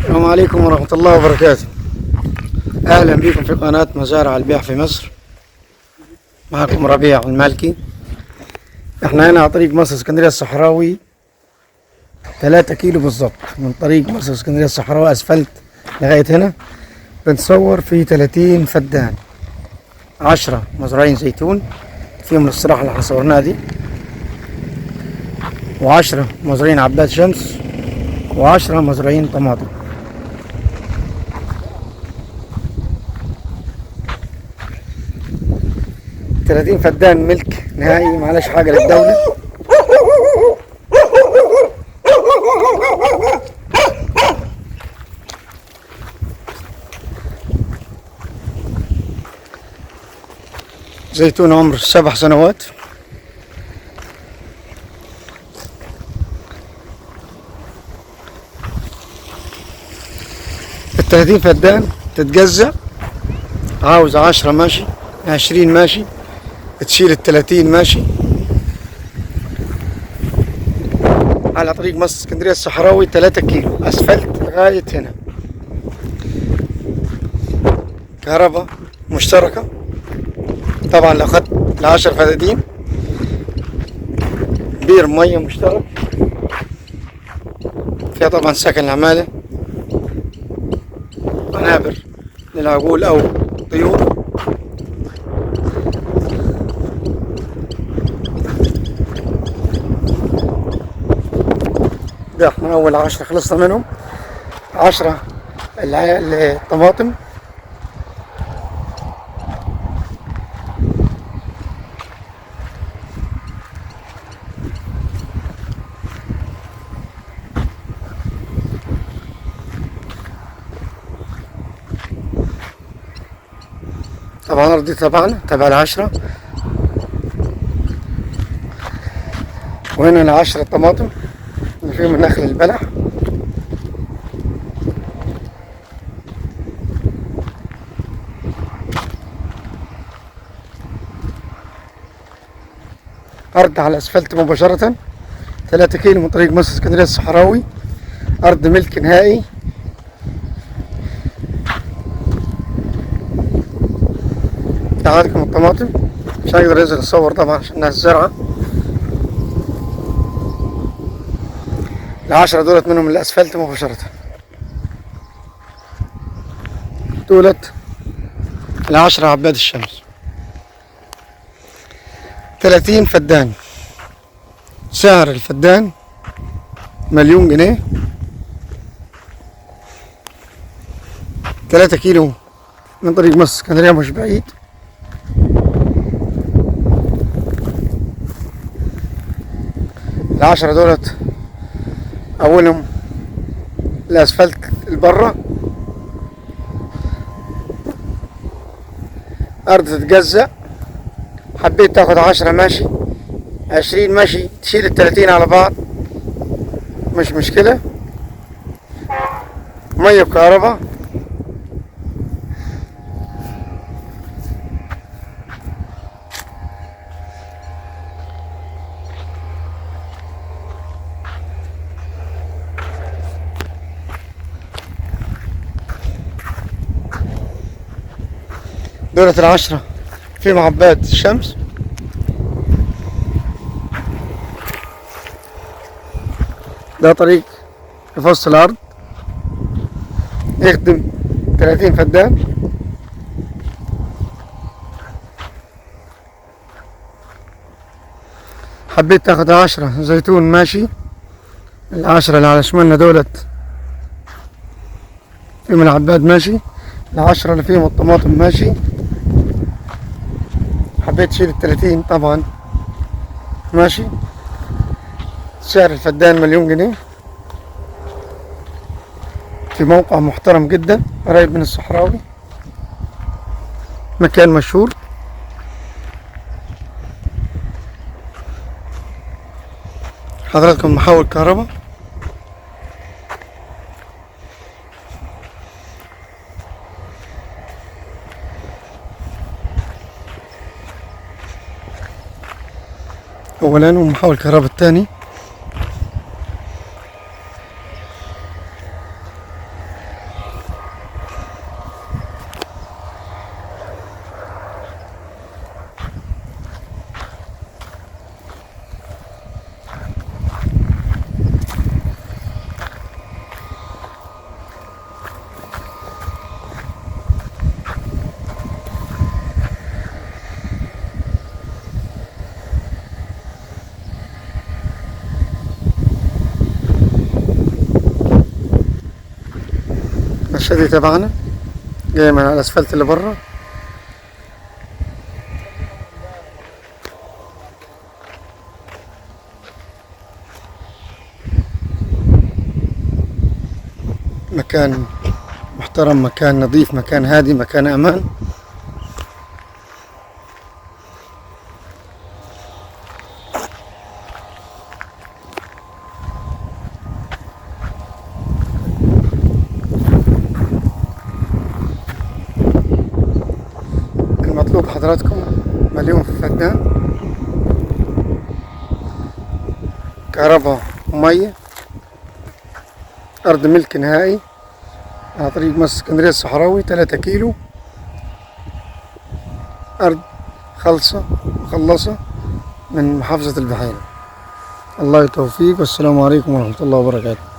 السلام عليكم ورحمة الله وبركاته. أهلا بكم في قناة مزارع البيع في مصر. معكم ربيع المالكي. احنا هنا على طريق مصر اسكندرية الصحراوي 3 كيلو بالظبط من طريق مصر اسكندرية الصحراوي اسفلت لغاية هنا. بنصور في 30 فدان، 10 مزرعين زيتون فيهم الاستراحة اللي احنا صورناها دي، و10 مزرعين عباد شمس، و10 مزرعين طماطم. ثلاثين فدان ملك نهائي، معلش حاجة للدولة. زيتون عمر 7 سنوات. ال30 فدان تتجزأ، عاوز 10 ماشي، 20 ماشي، تشيل ال30 ماشي. على طريق مصر اسكندرية الصحراوي 3 كيلو اسفلت لغاية هنا. كهرباء مشتركة طبعا لو اخدت ال10 فدادين. بير مية مشترك، فيها طبعا سكن العمالة، منابر للعقول او طيور. ده احنا اول 10 خلصنا منهم. 10 الطماطم، طبعا الأرض دي تبع ال10، وهنا ال10 الطماطم اللي فيهم النخل البلح. أرض على الأسفلت مباشرة، 3 كيلو من طريق مصر اسكندرية الصحراوي، أرض ملك نهائي. عندكم الطماطم، مش هقدر انزل اصور طبعا عشان الناس زرعة. ال10 دولت منهم الاسفلت مباشرة، دولت ال10 عباد الشمس. 30 فدان، سعر الفدان 1,000,000 جنيه. 3 كيلو من طريق مصر اسكندرية، مش بعيد. ال10 دولت اولهم الاسفلت البرة، ارض تتجزأ. حبيت تاخد 10 ماشي، 20 ماشي، تشيل ال30 على بعض مش مشكلة. مية وكهرباء. دولة ال10 في عباد الشمس. ده طريق يفصل الأرض، يخدم 30 فدان. حبيت تاخد 10 زيتون ماشي، ال10 اللي على شمالنا دولت فيهم العباد ماشي، ال10 اللي فيهم الطماطم ماشي. حبيت تشيل ال30 طبعا ماشي. سعر الفدان 1,000,000 جنيه، في موقع محترم جدا قريب من الصحراوي، مكان مشهور. حضراتكم محول كهرباء. اولا ومحول كهرباء الثاني. الشادي تبعنا جاي من على الاسفلت اللي برا. مكان محترم، مكان نظيف، مكان هادي، مكان امان. المطلوب حضراتكم مليون في فدان، كهرباء ومية، أرض ملك نهائي على طريق مصر اسكندرية الصحراوي 3 كيلو، أرض خالصة مخلصة من محافظة البحيرة. الله يتوفيق، والسلام عليكم ورحمة الله وبركاته.